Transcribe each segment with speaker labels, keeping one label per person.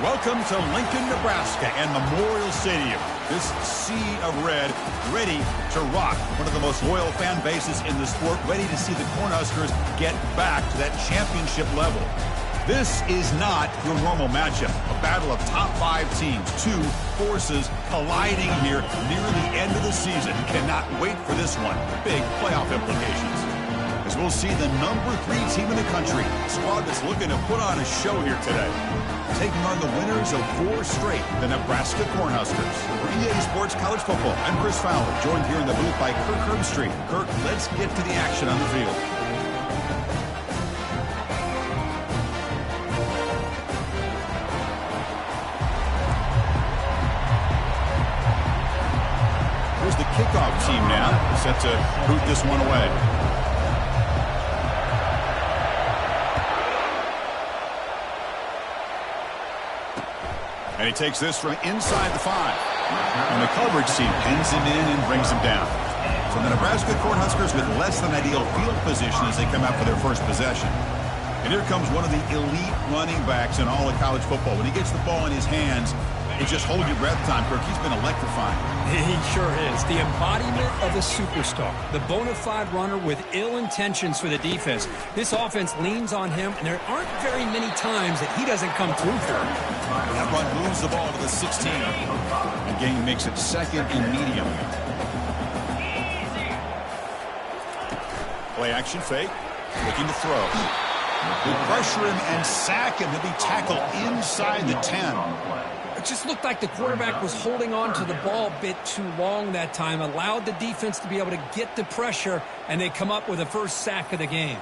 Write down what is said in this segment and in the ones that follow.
Speaker 1: Welcome to Lincoln, Nebraska and Memorial Stadium. This sea of red ready to rock. One of the most loyal fan bases in the sport, ready to see the Cornhuskers get back to that championship level. This is not your normal matchup. A battle of top 5 teams, 2 forces colliding here near the end of the season. Cannot wait for this one. Big playoff implications. As we'll see the number 3 team in the country, a squad that's looking to put on a show here today. Taking on the winners of 4 straight, the Nebraska Cornhuskers. For EA Sports College Football, I'm Chris Fowler, joined here in the booth by Kirk Herbstreit. Kirk, let's get to the action on the field. Here's the kickoff team now, set to boot this one away. And he takes this from inside the 5. And the coverage team pins him in and brings him down. So the Nebraska Cornhuskers with less than ideal field position as they come out for their first possession. And here comes one of the elite running backs in all of college football. When he gets the ball in his hands, it's just hold your breath time, Kirk. He's been electrifying.
Speaker 2: He sure is. The embodiment of a superstar. The bona fide runner with ill intentions for the defense. This offense leans on him, and there aren't very many times that he doesn't come through for him.
Speaker 1: That run moves the ball to the 16. The game makes it 2nd and medium. Play action fake. Looking to throw. They pressure him and sack him. He'll be tackled inside the 10.
Speaker 2: It just looked like the quarterback was holding on to the ball a bit too long that time, allowed the defense to be able to get the pressure, and they come up with the first sack of the game.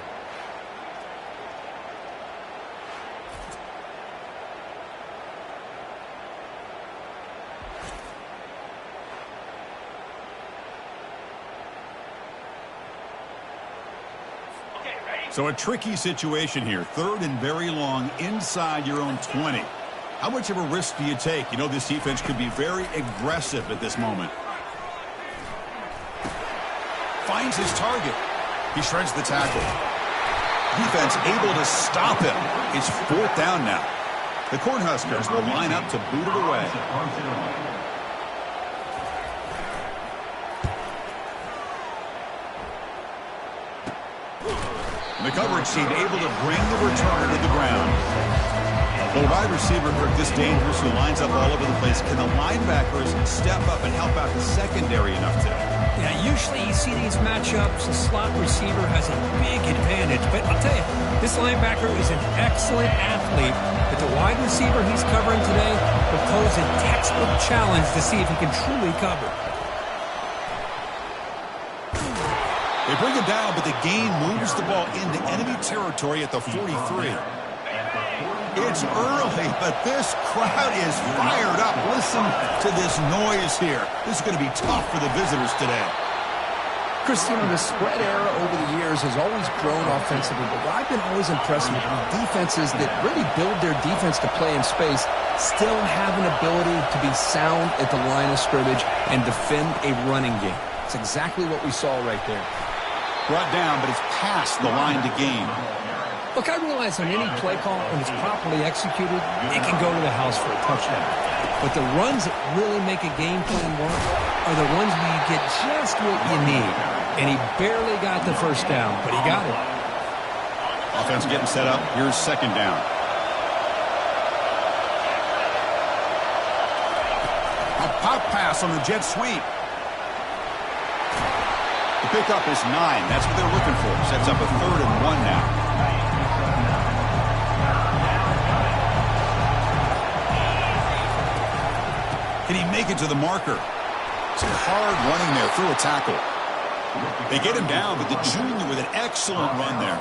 Speaker 1: So a tricky situation here. 3rd and very long inside your own 20. How much of a risk do you take? You know this defense could be very aggressive at this moment. Finds his target. He shreds the tackle. Defense able to stop him. It's 4th down now. The Cornhuskers will line up to boot it away. The coverage team able to bring the returner to the ground. The wide receiver, Kirk, this dangerous, who lines up all over the place. Can the linebackers step up and help out the secondary enough today?
Speaker 2: Yeah, usually you see these matchups, the slot receiver has a big advantage. But I'll tell you, this linebacker is an excellent athlete. But the wide receiver he's covering today will pose a textbook challenge to see if he can truly cover.
Speaker 1: They bring him down, but the gain moves the ball into enemy territory at the 43. It's early, but this crowd is fired up. Listen to this noise here. This is going to be tough for the visitors today.
Speaker 3: Christian, the spread era over the years has always grown offensively, but what I've been always impressed with defenses that really build their defense to play in space still have an ability to be sound at the line of scrimmage and defend a running game. It's exactly what we saw right there.
Speaker 1: Brought down, but it's past the line to gain.
Speaker 2: Look, I realize on any play call, when it's properly executed, it can go to the house for a touchdown. But the runs that really make a game plan work are the ones where you get just what you need. And he barely got the first down, but he got it.
Speaker 1: Offense getting set up. Here's 2nd down. A pop pass on the jet sweep. The pickup is 9. That's what they're looking for. Sets up a 3rd and 1 now. Can he make it to the marker? Some hard running there through a tackle. They get him down, but the junior with an excellent run there.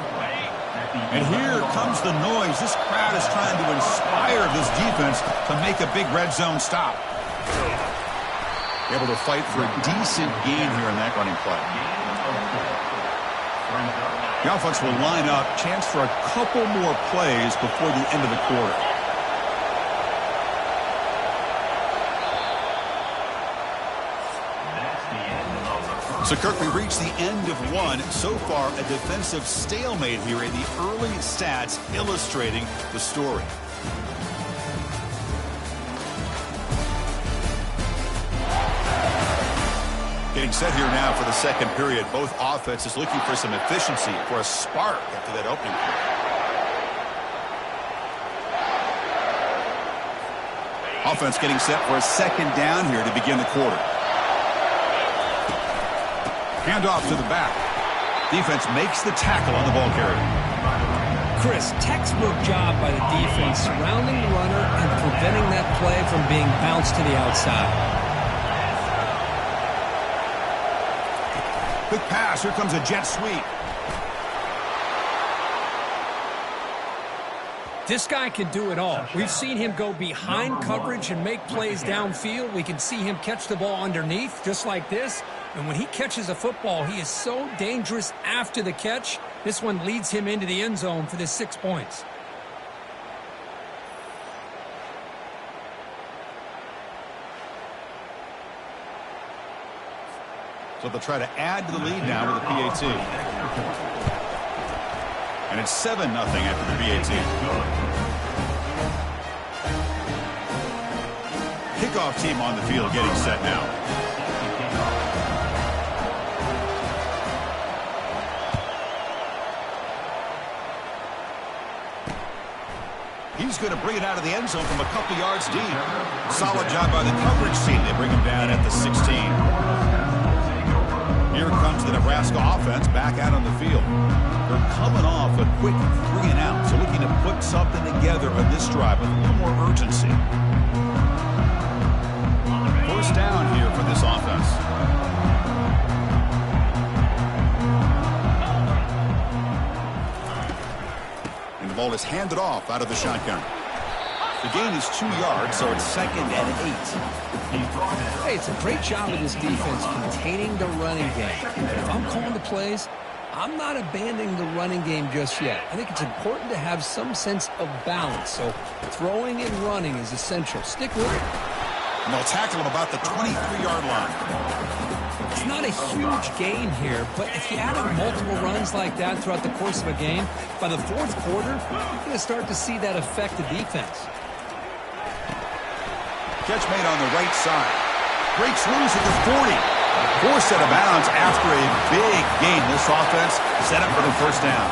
Speaker 1: And here comes the noise. This crowd is trying to inspire this defense to make a big red zone stop. Able to fight for a decent gain here in that running play. The offense will line up. Chance for a couple more plays before the end of the quarter. So, Kirk, we reached the end of one. So far, a defensive stalemate here in the early stats illustrating the story. Getting set here now for the second period. Both offenses looking for some efficiency, for a spark after that opening period. Offense getting set for a second down here to begin the quarter. Handoff to the back. Defense makes the tackle on the ball carrier.
Speaker 2: Chris, textbook job by the defense surrounding the runner and preventing that play from being bounced to the outside.
Speaker 1: Quick pass. Here comes a jet sweep.
Speaker 2: This guy can do it all. We've seen him go behind coverage and make plays downfield. We can see him catch the ball underneath just like this. And when he catches a football, he is so dangerous after the catch. This one leads him into the end zone for the 6 points.
Speaker 1: So they'll try to add to the lead now with the PAT. And it's 7-0 after the PAT. Kickoff team on the field getting set now. He's going to bring it out of the end zone from a couple yards deep. Solid job by the coverage team. They bring him down at the 16. Here comes the Nebraska offense back out on the field. They're coming off a quick 3 and out, so looking to put something together on this drive with a little more urgency. First down here for this offense. And the ball is handed off out of the shotgun. The gain is 2 yards, so it's 2nd and 8.
Speaker 2: Hey, it's a great job of this defense containing the running game. If I'm calling the plays, I'm not abandoning the running game just yet. I think it's important to have some sense of balance. So throwing and running is essential. Stick with it.
Speaker 1: And they'll tackle him about the 23-yard line.
Speaker 2: It's not a huge gain here, but if you add up multiple runs like that throughout the course of a game, by the fourth quarter, you're going to start to see that affect the defense.
Speaker 1: Catch made on the right side. Breaks loose at the 40. Forced out of bounds after a big gain. This offense set up for the first down.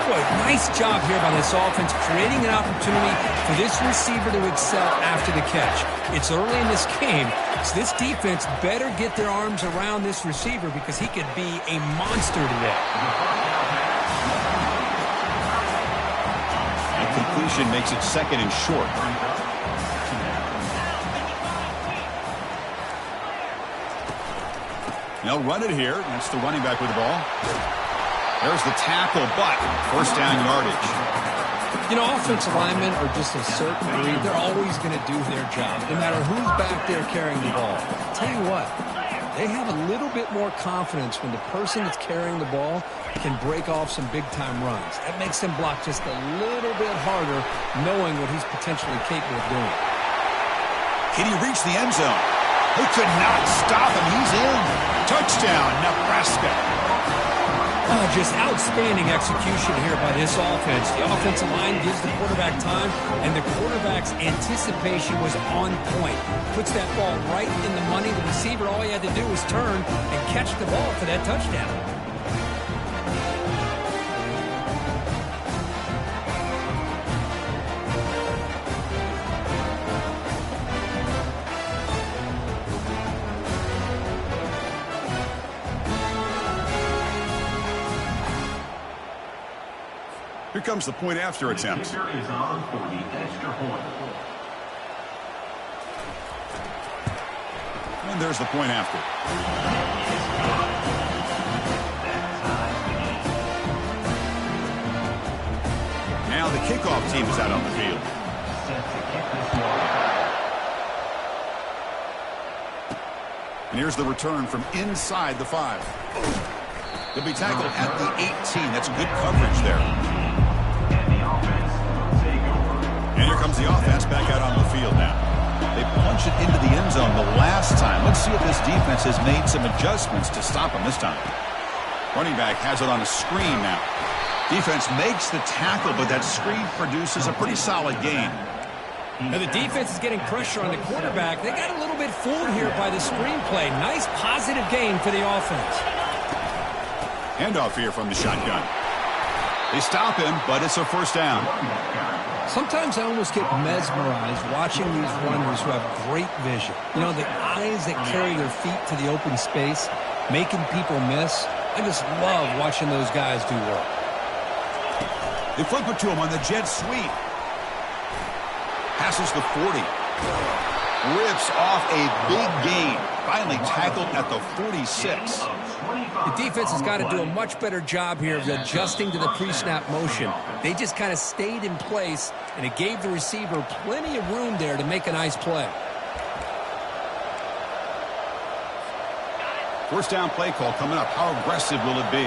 Speaker 2: Boy, nice job here by this offense, creating an opportunity for this receiver to excel after the catch. It's early in this game, so this defense better get their arms around this receiver because he could be a monster today.
Speaker 1: And completion makes it 2nd and short. They'll run it here. That's the running back with the ball. There's the tackle, but first down yardage.
Speaker 2: You know, offensive linemen are just a certain breed. They're always going to do their job, no matter who's back there carrying the ball. Tell you what, they have a little bit more confidence when the person that's carrying the ball can break off some big-time runs. That makes them block just a little bit harder, knowing what he's potentially capable of doing.
Speaker 1: Can he reach the end zone? Who could not stop him? He's in. Touchdown, Nebraska.
Speaker 2: Just outstanding execution here by this offense. The offensive line gives the quarterback time, and the quarterback's anticipation was on point. Puts that ball right in the money. The receiver, all he had to do was turn and catch the ball for that touchdown.
Speaker 1: Here comes the point after attempt. And there's the point after. Now the kickoff team is out on the field. And here's the return from inside the 5. He'll be tackled at the 18. That's good coverage there. And here comes the offense back out on the field now. They punch it into the end zone the last time. Let's see if this defense has made some adjustments to stop him this time. Running back has it on a screen now. Defense makes the tackle, but that screen produces a pretty solid gain.
Speaker 2: Now the defense is getting pressure on the quarterback. They got a little bit fooled here by the screenplay. Nice positive gain for the offense.
Speaker 1: Handoff here from the shotgun. They stop him, but it's a first down.
Speaker 2: Sometimes I almost get mesmerized watching these runners who have great vision. You know, the eyes that carry their feet to the open space, making people miss. I just love watching those guys do work.
Speaker 1: They flip it to him on the jet sweep. Passes the 40. Rips off a big gain. Finally tackled at the 46.
Speaker 2: The defense has got to do a much better job here of adjusting to the pre-snap motion. They just kind of stayed in place, and it gave the receiver plenty of room there to make a nice play.
Speaker 1: First down play call coming up. How aggressive will it be?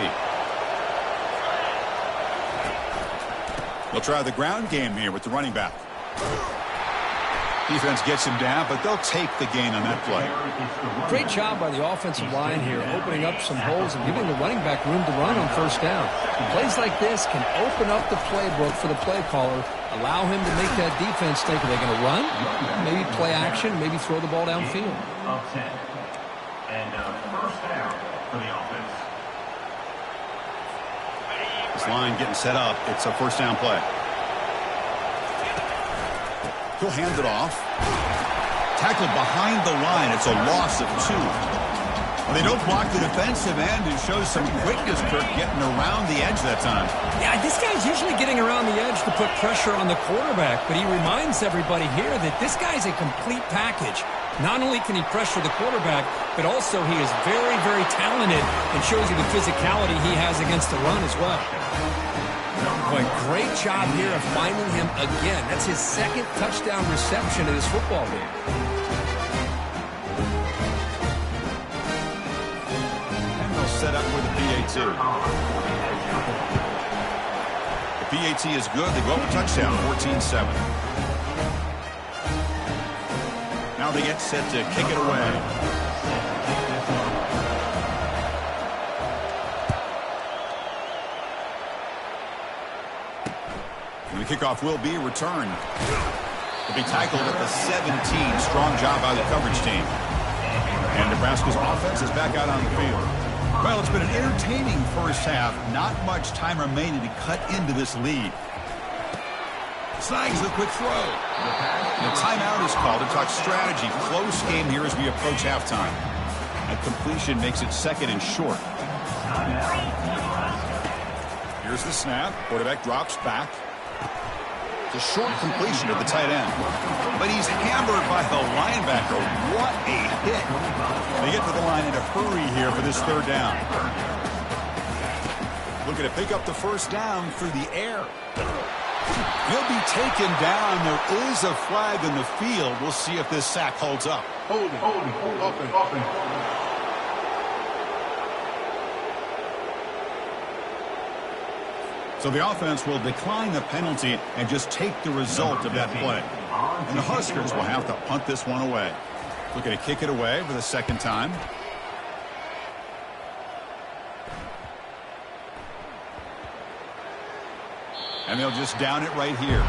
Speaker 1: They'll try the ground game here with the running back. Defense gets him down, but they'll take the gain on that play.
Speaker 2: Great job by the offensive line here, opening up some holes and giving the running back room to run on first down. Plays like this can open up the playbook for the play caller, allow him to make that defense think, are they going to run? Maybe play action, maybe throw the ball downfield.
Speaker 4: And first down for the offense.
Speaker 1: This line getting set up. It's a first down play. He'll hand it off. Tackled behind the line. It's a loss of 2. Well, they don't block the defensive end and show some quickness, Kirk, getting around the edge that time.
Speaker 2: Yeah, this guy's usually getting around the edge to put pressure on the quarterback, but he reminds everybody here that this guy's a complete package. Not only can he pressure the quarterback, but also he is very, very talented and shows you the physicality he has against the run as well. Boy, great job here of finding him again. That's his second touchdown reception in this football game.
Speaker 1: And they'll set up with the PAT. The PAT is good. They go up a touchdown, 14-7. Now they get set to kick it away. And the kickoff will be returned. They'll be tackled at the 17. Strong job by the coverage team. And Nebraska's offense is back out on the field. Well, it's been an entertaining first half. Not much time remaining to cut into this lead. Snags the quick throw. And a timeout is called to talk strategy. Close game here as we approach halftime. A completion makes it second and short. Here's the snap. Quarterback drops back. It's a short completion to the tight end. But he's hammered by the linebacker. What a hit. They get to the line in a hurry here for this third down. Looking to pick up the first down through the air. He'll be taken down. There is a flag in the field. We'll see if this sack holds up.
Speaker 4: Holding.
Speaker 1: So the offense will decline the penalty and just take the result of that play. And the Huskers will have to punt this one away. Looking to kick it away for the second time. And they'll just down it right here.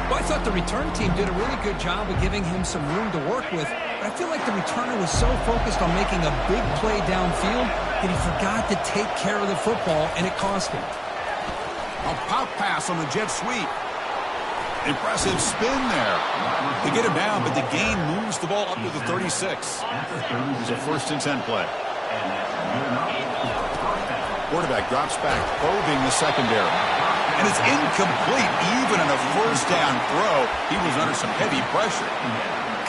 Speaker 2: Well, I thought the return team did a really good job of giving him some room to work with, but I feel like the returner was so focused on making a big play downfield that he forgot to take care of the football, and it cost him.
Speaker 1: A pop pass on the jet sweep. Impressive spin there. They get him down, but the gain moves the ball up to the 36. It's a first and 10 play. Quarterback drops back, probing the secondary. And it's incomplete. Even in a first down throw, he was under some heavy pressure.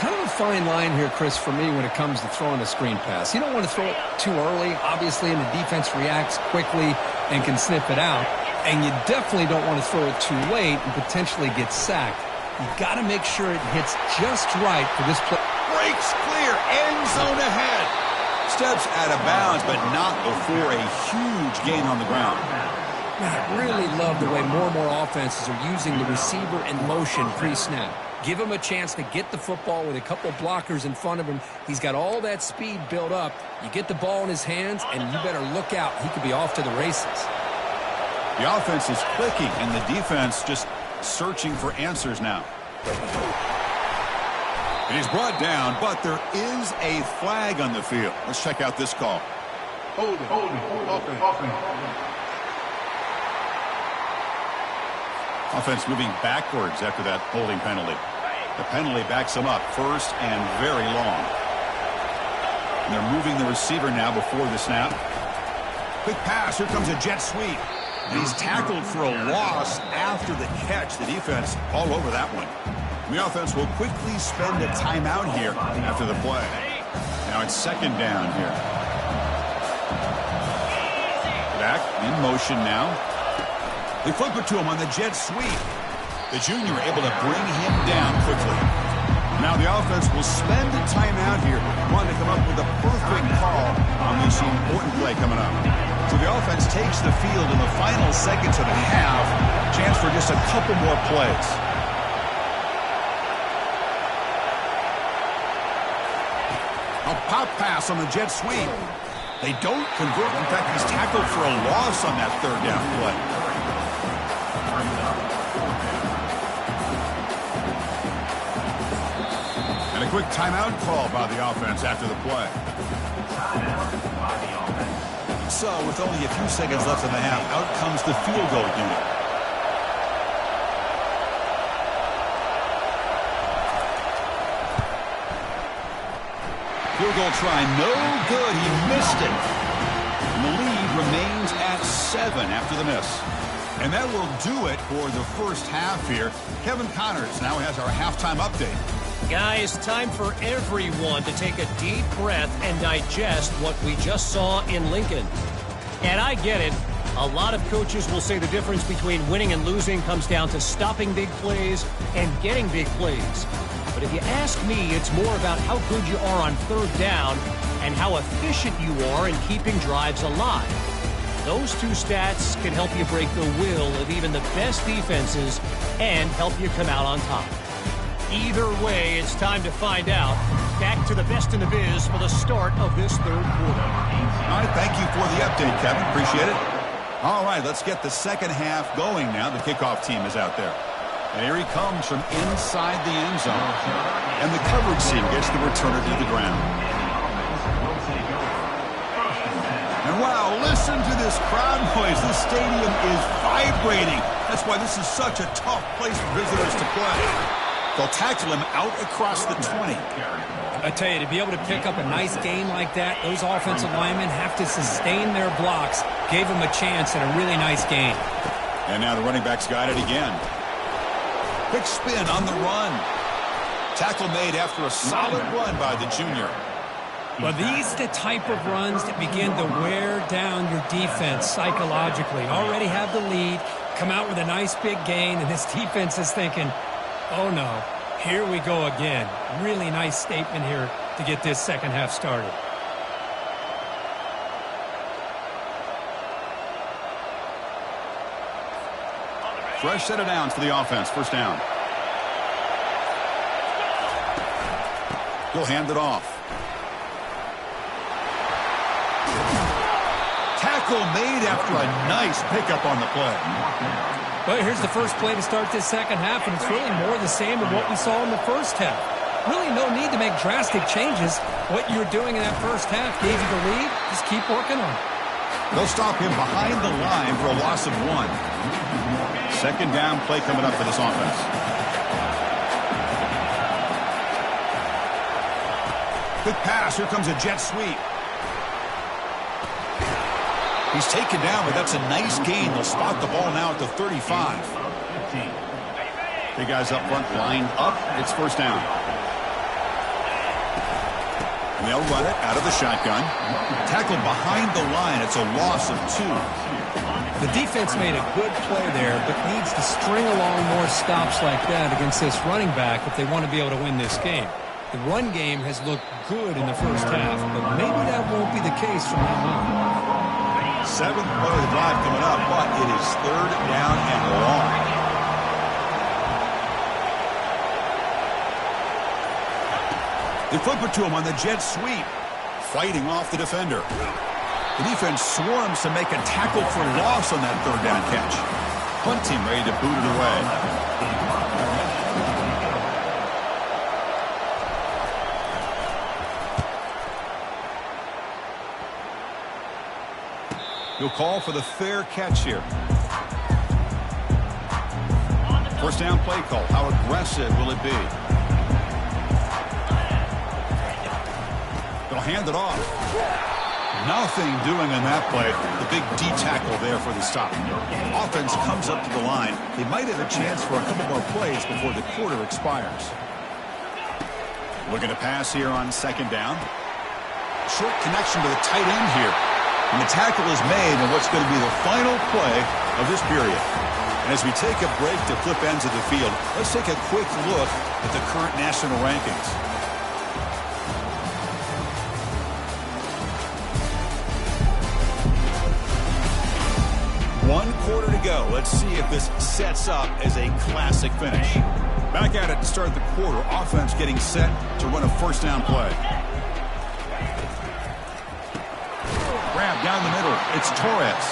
Speaker 2: Kind of a fine line here, Chris, for me when it comes to throwing a screen pass. You don't want to throw it too early, obviously, and the defense reacts quickly and can sniff it out. And you definitely don't want to throw it too late and potentially get sacked. You've got to make sure it hits just right for this play.
Speaker 1: Breaks clear, end zone ahead. Steps out of bounds, but not before a huge gain on the ground.
Speaker 2: I really love the way more and more offenses are using the receiver in motion pre-snap. Give him a chance to get the football with a couple blockers in front of him. He's got all that speed built up. You get the ball in his hands, and you better look out. He could be off to the races.
Speaker 1: The offense is clicking, and the defense just searching for answers now. And he's brought down, but there is a flag on the field. Let's check out this call.
Speaker 5: Holding.
Speaker 1: Offense moving backwards after that holding penalty. The penalty backs them up first and very long. And they're moving the receiver now before the snap. Quick pass. Here comes a jet sweep. And he's tackled for a loss after the catch. The defense all over that one. The offense will quickly spend a timeout here after the play. Now it's second down here. Back in motion now. They flip it to him on the jet sweep. The junior able to bring him down quickly. Now the offense will spend a timeout here, wanting to come up with a perfect call on this important play coming up. So the offense takes the field in the final seconds of the half. Chance for just a couple more plays. A pop pass on the jet sweep. They don't convert. In fact, he's tackled for a loss on that third down play. And a quick timeout call by the offense after the play. So, with only a few seconds left in the half, out comes the field goal unit. Field goal try, no good. He missed it. And the lead remains at 7 after the miss. And that will do it for the first half here. Kevin Connors now has our halftime update.
Speaker 6: Guys, time for everyone to take a deep breath and digest what we just saw in Lincoln. And I get it. A lot of coaches will say the difference between winning and losing comes down to stopping big plays and getting big plays. But if you ask me, it's more about how good you are on third down and how efficient you are in keeping drives alive. Those two stats can help you break the will of even the best defenses and help you come out on top. Either way, it's time to find out. Back to the best in the biz for the start of this third quarter.
Speaker 1: All right, thank you for the update, Kevin. Appreciate it. All right, let's get the second half going now. The kickoff team is out there. And here he comes from inside the end zone. And the coverage team gets the returner to the ground. And wow, listen to this crowd noise. This stadium is vibrating. That's why this is such a tough place for visitors to play. They'll tackle him out across the 20.
Speaker 2: I tell you, to be able to pick up a nice gain like that, those offensive linemen have to sustain their blocks. Gave him a chance and a really nice gain.
Speaker 1: And now the running back's got it again. Quick spin on the run. Tackle made after a solid run by the junior.
Speaker 2: Well, these are the type of runs that begin to wear down your defense psychologically. Already have the lead, come out with a nice big gain, and this defense is thinking, oh no, here we go again. Really nice statement here to get this second half started.
Speaker 1: Fresh set of downs for the offense. First down. He'll hand it off. Tackle made after a nice pickup on the play.
Speaker 2: Well, here's the first play to start this second half, and it's really more the same of what we saw in the first half. Really no need to make drastic changes. What you were doing in that first half gave you the lead. Just keep working on it.
Speaker 1: They'll stop him behind the line for a loss of 1. Second down play coming up for this offense. Quick pass. Here comes a jet sweep. He's taken down, but that's a nice gain. They'll spot the ball now at the 35. Big guys up front lined up. It's first down. And they'll run it out of the shotgun. Tackled behind the line. It's a loss of 2.
Speaker 2: The defense made a good play there, but needs to string along more stops like that against this running back if they want to be able to win this game. The run game has looked good in the first half, but maybe that won't be the case from now on.
Speaker 1: 7th play of the drive coming up, but it is third down and long. They flip it to him on the jet sweep, fighting off the defender. The defense swarms to make a tackle for loss on that third down catch. Punt team ready to boot it away. He'll call for the fair catch here. First down play call. How aggressive will it be? They'll hand it off. Nothing doing in that play. The big D tackle there for the stop. Offense comes up to the line. They might have a chance for a couple more plays before the quarter expires. Looking to pass here on second down. Short connection to the tight end here. And the tackle is made in what's going to be the final play of this period. And as we take a break to flip ends of the field, let's take a quick look at the current national rankings. One quarter to go. Let's see if this sets up as a classic finish. Back at it to start the quarter. Offense getting set to run a first down play. Grab down the middle. It's Torres.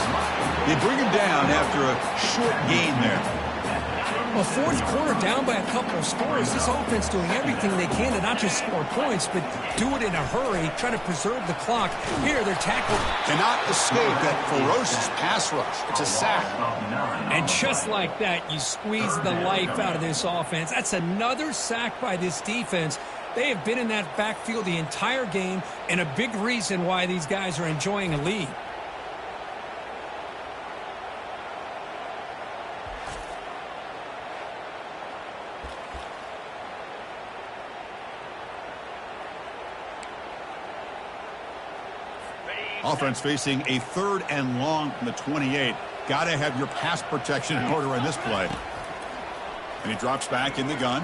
Speaker 1: They bring him down after a short gain there.
Speaker 2: Well, fourth quarter down by a couple of scores. This offense doing everything they can to not just score points, but do it in a hurry, try to preserve the clock. Here, they're tackled.
Speaker 1: Cannot escape that ferocious pass rush. It's a sack.
Speaker 2: And just like that, you squeeze the life out of this offense. That's another sack by this defense. They have been in that backfield the entire game, and a big reason why these guys are enjoying a lead.
Speaker 1: Offense facing a third and long from the 28. Got to have your pass protection in order in this play. And he drops back in the gun.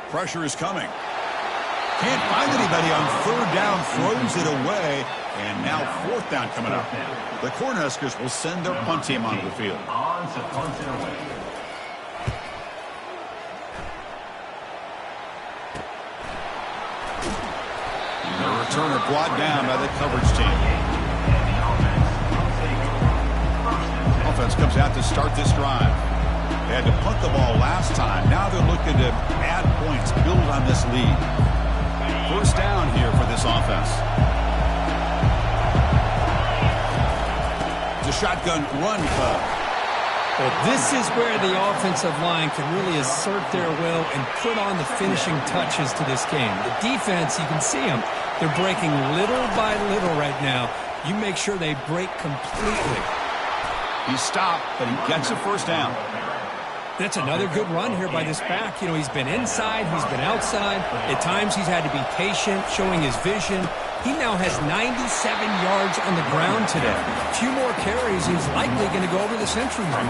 Speaker 1: Pressure is coming. Can't find anybody on third down. Throws it away. And now fourth down coming up. The Cornhuskers will send their punt team onto the field.
Speaker 4: On to punt it away.
Speaker 1: The returner brought down by the coverage team. Offense comes out to start this drive. They had to punt the ball last time. Now they're looking to add points, build on this lead. First down here for this offense. It's a shotgun run cut.
Speaker 2: Well, this is where the offensive line can really assert their will and put on the finishing touches to this game. The defense, you can see them. They're breaking little by little right now. You make sure they break completely.
Speaker 1: He stopped, but he gets a first down.
Speaker 2: That's another good run here by this back. You know, he's been inside, he's been outside. At times he's had to be patient, showing his vision. He now has 97 yards on the ground today. A few more carries, he's likely going to go over the century mark.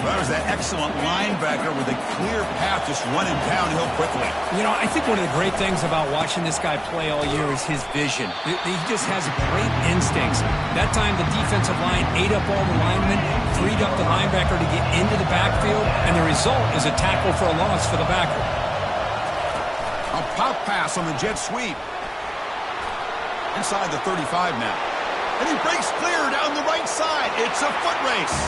Speaker 1: Well, that was that excellent linebacker with a clear path just running downhill quickly.
Speaker 2: You know, I think one of the great things about watching this guy play all year is his vision. He just has great instincts. That time the defensive line ate up all the linemen, freed up the linebacker to get into the backfield, and the result is a tackle for a loss for the backer.
Speaker 1: A pop pass on the jet sweep. Inside the 35 now. And he breaks clear down the right side. It's a foot race.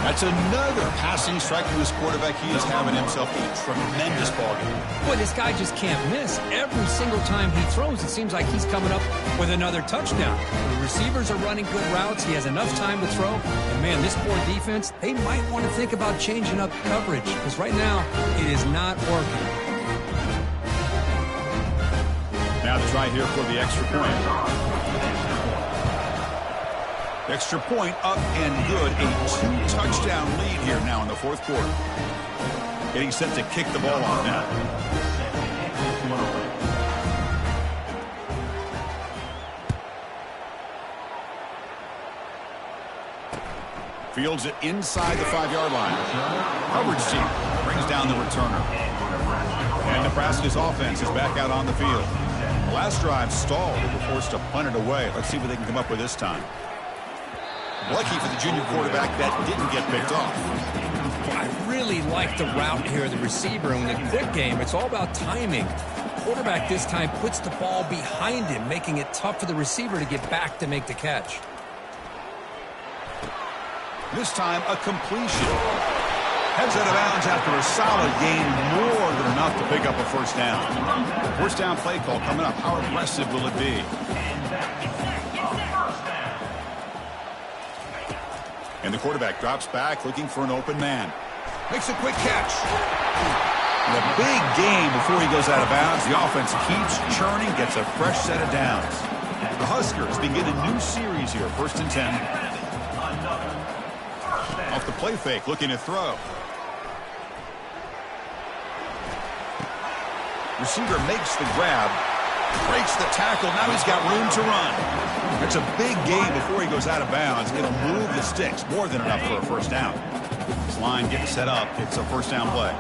Speaker 1: That's another passing strike from this quarterback. He is having himself a tremendous ballgame.
Speaker 2: Boy, this guy just can't miss. Every single time he throws, it seems like he's coming up with another touchdown. The receivers are running good routes. He has enough time to throw. And, man, this poor defense, they might want to think about changing up coverage because right now it is not working.
Speaker 1: Now to try here for the extra point. Extra point up and good. A 2-touchdown lead here now in the fourth quarter. Getting set to kick the ball off now. Fields it inside the 5-yard line. Coverage team brings down the returner. And Nebraska's offense is back out on the field. The last drive stalled. They were forced to punt it away. Let's see what they can come up with this time. Lucky for the junior quarterback that didn't get picked off.
Speaker 2: I really like the route here, the receiver. And in the quick game, it's all about timing. The quarterback this time puts the ball behind him, making it tough for the receiver to get back to make the catch.
Speaker 1: This time, a completion. Heads out of bounds after a solid gain, more than enough to pick up a first down. First down play call coming up. How aggressive will it be? And the quarterback drops back looking for an open man. Makes a quick catch. And a big gain before he goes out of bounds. The offense keeps churning, gets a fresh set of downs. The Huskers begin a new series here, 1st and 10. Off the play fake, looking to throw. Receiver makes the grab, breaks the tackle. Now he's got room to run. It's a big gain before he goes out of bounds. It'll move the sticks, more than enough for a first down. This line getting set up. It's a first down play.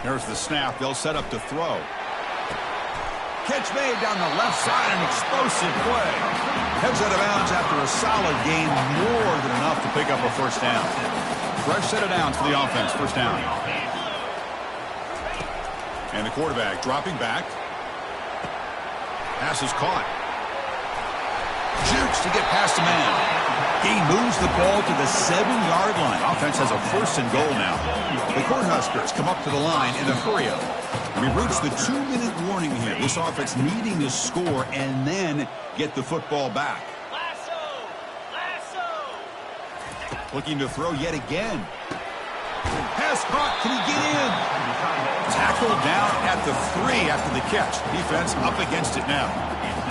Speaker 1: There's the snap. They'll set up to throw. Catch made down the left side. An explosive play. Heads out of bounds after a solid gain. More than enough to pick up a first down. Fresh set of downs for the offense. First down. And the quarterback dropping back. Pass is caught. Shoots to get past a man. He moves the ball to the 7-yard line. Offense has a 1st and goal now. The Cornhuskers come up to the line in a hurry-up. We reach the 2-minute warning here. This offense needing to score and then get the football back. Looking to throw yet again. Pass caught. Can he get in? Tackled down at the 3 after the catch. Defense up against it now.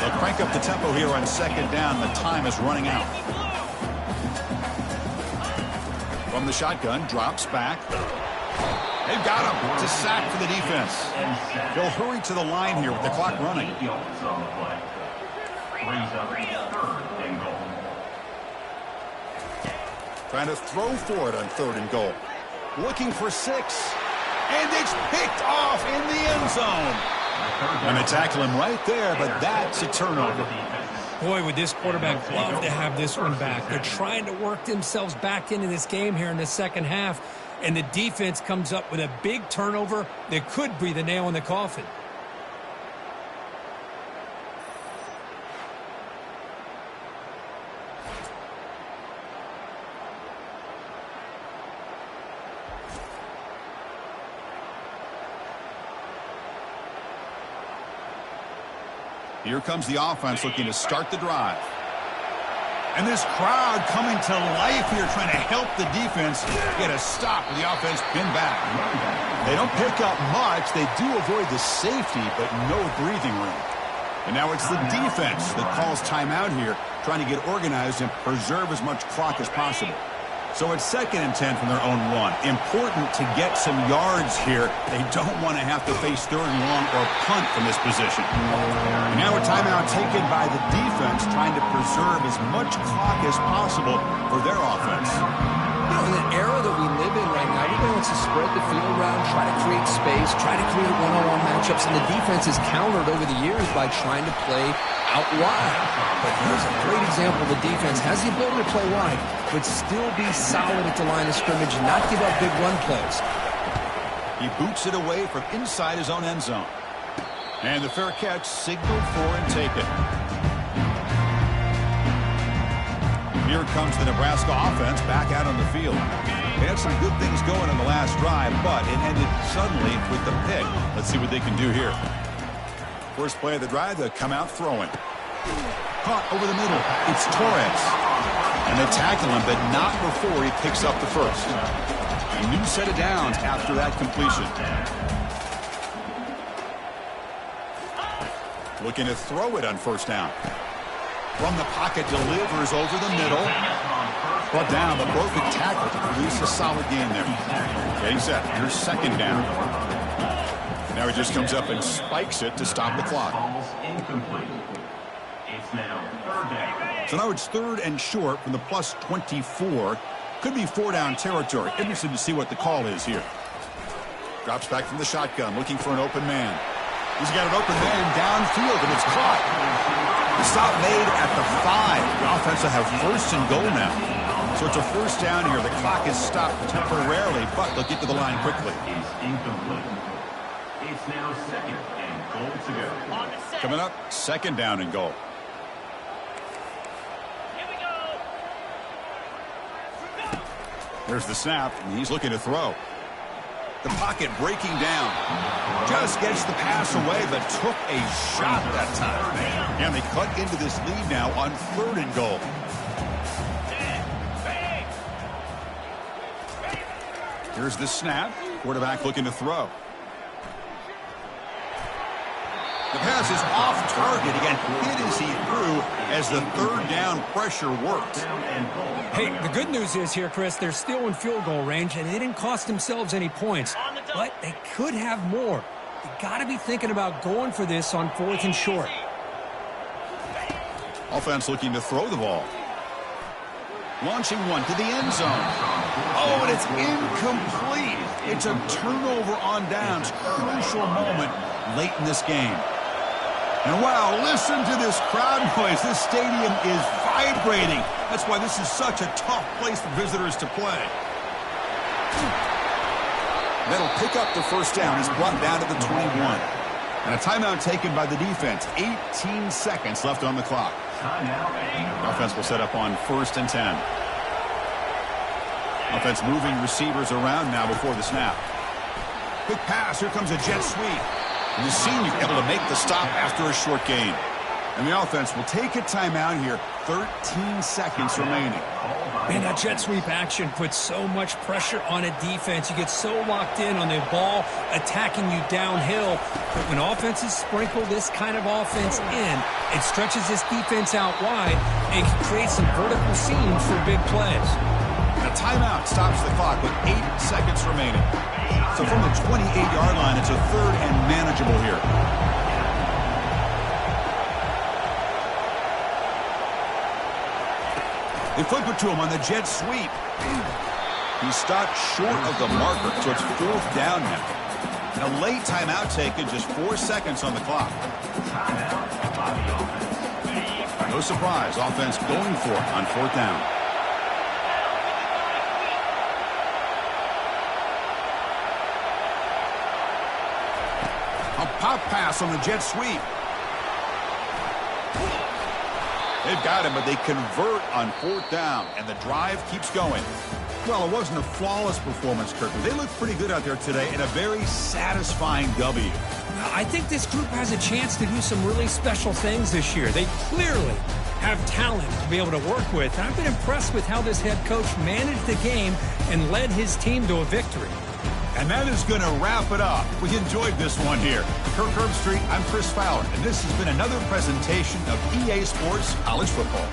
Speaker 1: They'll crank up the tempo here on 2nd down. The time is running out. From the shotgun, drops back. They've got him. It's a sack for the defense. They'll hurry to the line here with the clock running. Trying to throw for it on 3rd and goal. Looking for 6. And it's picked off in the end zone. And they tackle him right there, but that's a turnover.
Speaker 2: Boy, would this quarterback love to have this one back. They're trying to work themselves back into this game here in the second half, and the defense comes up with a big turnover that could be the nail in the coffin.
Speaker 1: Here comes the offense looking to start the drive. And this crowd coming to life here trying to help the defense get a stop with the offense pinned back. They don't pick up much. They do avoid the safety, but no breathing room. And now it's the defense that calls timeout here, trying to get organized and preserve as much clock as possible. So it's 2nd and 10 from their own 1. Important to get some yards here. They don't want to have to face 3rd and long or punt from this position. And now a timeout taken by the defense, trying to preserve as much clock as possible for their offense.
Speaker 3: You know, in the era that we live in right now, everybody wants to spread the field around, try to create space, try to create one-on-one matchups, and the defense is countered over the years by trying to play out wide. But here's a great example. The defense has the ability to play wide, but still be solid at the line of scrimmage and not give up big run plays.
Speaker 1: He boots it away from inside his own end zone. And the fair catch signaled for and taken. Here comes the Nebraska offense back out on the field. They had some good things going on the last drive, but it ended suddenly with the pick. Let's see what they can do here. First play of the drive, they'll come out throwing. Caught over the middle. It's Torres. And they tackle him, but not before he picks up the first. A new set of downs after that completion. Looking to throw it on 1st down. From the pocket, delivers over the middle. Brought down, the perfect tackle to produce a solid gain there. Getting set. Here's 2nd down. Now he just comes up and spikes it to stop the clock. So now it's 3rd and short from the +24. Could be 4-down territory. Interested to see what the call is here. Drops back from the shotgun, looking for an open man. He's got an open man downfield, and it's caught. Stop made at the 5. The offense will have 1st and goal now. So it's a 1st down here. The clock is stopped temporarily, but they'll get to the line quickly.
Speaker 4: It's now 2nd and goal to go.
Speaker 1: Coming up, 2nd down and goal. There's the snap, and he's looking to throw. The pocket breaking down. Just gets the pass away, but took a shot that time. And they cut into this lead now on 3rd and goal. Here's the snap. Quarterback looking to throw. The pass is off target again. Hit as he threw as the third down pressure worked.
Speaker 2: Hey, the good news is here, Chris, they're still in field goal range, and they didn't cost themselves any points. But they could have more. You got to be thinking about going for this on 4th and short.
Speaker 1: Offense looking to throw the ball. Launching one to the end zone. Oh, and it's incomplete. It's a turnover on downs. Crucial moment late in this game. And wow, listen to this crowd noise. This stadium is vibrating. That's why this is such a tough place for visitors to play. That'll pick up the first down. He's brought down to the 21. And a timeout taken by the defense. 18 seconds left on the clock. Offense will set up on 1st and 10. Offense moving receivers around now before the snap. Quick pass. Here comes a jet sweep. And the senior able to make the stop after a short gain. And the offense will take a timeout here. 13 seconds remaining.
Speaker 2: Man, that jet sweep action puts so much pressure on a defense. You get so locked in on the ball attacking you downhill. But when offenses sprinkle this kind of offense in, it stretches this defense out wide and can create some vertical seams for big plays.
Speaker 1: And a timeout stops the clock with 8 seconds remaining. So from the 28-yard line, it's a 3rd and manageable here. They flip it to him on the jet sweep. He stopped short of the marker, so it's 4th down now. And a late timeout taken, just 4 seconds on the clock. No surprise, offense going for it on 4th down. A pop pass on the jet sweep. They've got him, but they convert on 4th down, and the drive keeps going. Well, it wasn't a flawless performance, Kirk, but they looked pretty good out there today in a very satisfying W.
Speaker 2: I think this group has a chance to do some really special things this year. They clearly have talent to be able to work with. And I've been impressed with how this head coach managed the game and led his team to a victory.
Speaker 1: And that is going to wrap it up. We enjoyed this one here. Kirk Herbstreit, I'm Chris Fowler, and this has been another presentation of EA Sports College Football.